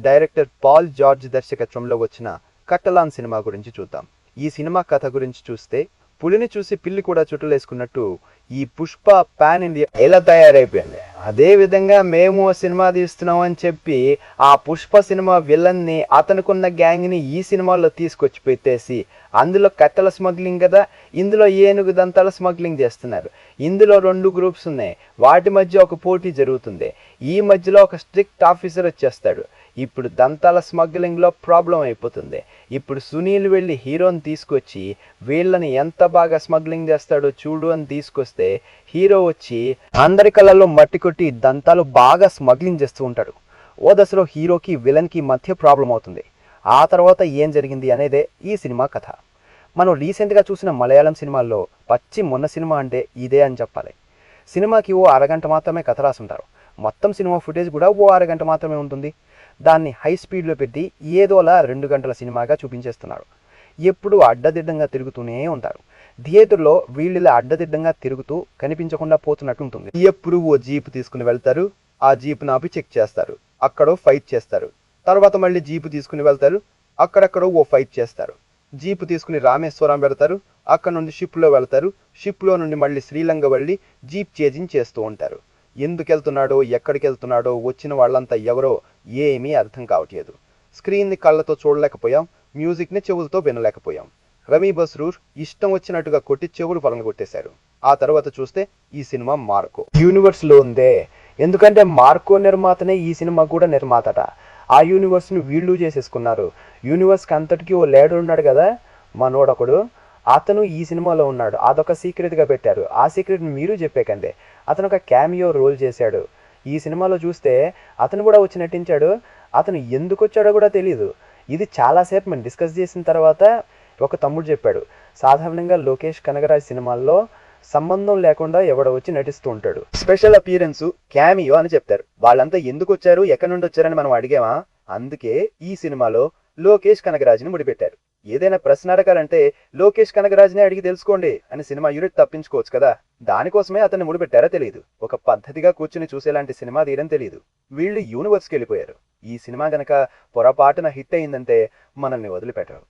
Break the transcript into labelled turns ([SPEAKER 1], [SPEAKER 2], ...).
[SPEAKER 1] Director Paul George దర్శకత్వంలో వచ్చిన కట్టలాన్ cinema గురించి చూద్దాం. ఈ సినిమా కథ గురించి చూస్తే పులిని చూసి పిల్లి కూడా చుట్టలేసుకున్నట్టు ఈ పుష్ప పాన్ ఇండియా ఎలా తయారైపోయింది. అదే విధంగా మేము సినిమా తీస్తున్నాం అని చెప్పి ఆ పుష్ప సినిమా విలన్ ని అతనుకున్న గ్యాంగ్ ని ఈ సినిమాలో తీసుకొచ్చి పెట్టేసి అందులో కట్టెల స్మగ్లింగ్ కదా, ఇందులో ఏనుగు దంతాల స్మగ్లింగ్ చేస్తున్నారు. ఇందులో 2 గ్రూప్స్ ఉన్నాయి, వాటి మధ్య ఒక పోటీ జరుగుతుంది. ఈ మధ్యలో ఒక స్ట్రిక్ట్ ఆఫీసర్ వచ్చేస్తాడు. ఇప్పుడు దంతాల స్మగ్లింగ్లో ప్రాబ్లం అయిపోతుంది. ఇప్పుడు సునీల్ వెళ్ళి హీరోని తీసుకొచ్చి వీళ్ళని ఎంత బాగా స్మగ్లింగ్ చేస్తాడో చూడు అని తీసుకొస్తే హీరో వచ్చి అందరి కళ్ళల్లో మట్టి కొట్టి దంతాలు బాగా స్మగ్లింగ్ చేస్తూ ఉంటాడు. ఓ దశలో హీరోకి విలన్కి మధ్య ప్రాబ్లం అవుతుంది. ఆ తర్వాత ఏం జరిగింది అనేదే ఈ సినిమా కథ. మనం రీసెంట్గా చూసిన మలయాళం సినిమాల్లో పచ్చి మొన్న సినిమా అంటే ఇదే అని చెప్పాలి. సినిమాకి ఓ అరగంట మాత్రమే కథ రాసుంటారు. మొత్తం సినిమా ఫుటేజ్ కూడా ఓ అరగంట మాత్రమే ఉంటుంది. దాన్ని హై స్పీడ్లో పెట్టి ఏదోలా 2 గంటల సినిమాగా చూపించేస్తున్నారు. ఎప్పుడు అడ్డదిడ్డంగా తిరుగుతూనే ఉంటారు. థియేటర్లో వీళ్ళిలా అడ్డదిడ్డంగా తిరుగుతూ కనిపించకుండా పోతున్నట్టు ఉంటుంది. ఎప్పుడు ఓ జీప్ తీసుకుని వెళ్తారు, ఆ జీప్ను ఆపి చెక్ చేస్తారు, అక్కడో ఫైట్ చేస్తారు. తర్వాత మళ్ళీ జీపు తీసుకుని వెళ్తారు, అక్కడక్కడో ఓ ఫైట్ చేస్తారు. జీపు తీసుకుని రామేశ్వరం వెళ్తారు, అక్కడ నుండి షిప్లో వెళ్తారు, షిప్లో నుండి మళ్ళీ శ్రీలంక వెళ్ళి జీప్ చేజింగ్ చేస్తూ ఉంటారు. ఎందుకు వెళ్తున్నాడో ఎక్కడికి వెళ్తున్నాడో వచ్చిన వాళ్ళంతా ఎవరో ఏమీ అర్థం కావట్లేదు. స్క్రీన్ని కళ్ళతో చూడలేకపోయాం, మ్యూజిక్ని చెవులతో వినలేకపోయాం. రమీ బస్రూర్ ఇష్టం వచ్చినట్టుగా కొట్టి చెవులు పలగొట్టేశారు. ఆ తర్వాత చూస్తే ఈ సినిమా మార్కో యూనివర్స్లో ఉందే. ఎందుకంటే మార్కో నిర్మాతనే ఈ సినిమా కూడా నిర్మాతట. ఆ యూనివర్స్ని వీళ్ళు చేసేసుకున్నారు. యూనివర్స్కి అంతటికీ ఓ లీడర్ ఉన్నాడు కదా మనోడొకడు, అతను ఈ సినిమాలో ఉన్నాడు. అదొక సీక్రెట్గా పెట్టారు. ఆ సీక్రెట్ని మీరు చెప్పేకండి. అతను ఒక క్యామియో రోల్ చేశాడు. ఈ సినిమాలో చూస్తే అతను కూడా వచ్చి నటించాడు. అతను ఎందుకు వచ్చాడో కూడా తెలియదు. ఇది చాలాసేపు మనం డిస్కస్ చేసిన తర్వాత ఒక తమ్ముడు చెప్పాడు, సాధారణంగా లోకేష్ కనగరాజ్ సినిమాల్లో సంబంధం లేకుండా ఎవడో వచ్చి నటిస్తూ ఉంటాడు. స్పెషల్ అపియరెన్స్ క్యామియో అని చెప్తారు. వాళ్ళంతా ఎందుకు వచ్చారు, ఎక్కడి నుండి వచ్చారని మనం అడిగామా? అందుకే ఈ సినిమాలో లోకేష్ కనగరాజ్ని ముడిపెట్టారు. ఏదైనా ప్రశ్న అడగాలంటే లోకేష్ కనగరాజ్నే అడిగి తెలుసుకోండి అని సినిమా యూనిట్ తప్పించుకోవచ్చు కదా. దానికోసమే అతన్ని ముడిపెట్టారో తెలియదు. ఒక పద్ధతిగా కూర్చుని చూసేలాంటి సినిమా తీయడం తెలియదు. వీళ్ళు యూనివర్స్కి వెళ్ళిపోయారు. ఈ సినిమా గనక పొరపాటున హిట్ అయిందంటే మనల్ని వదిలిపెట్టరు.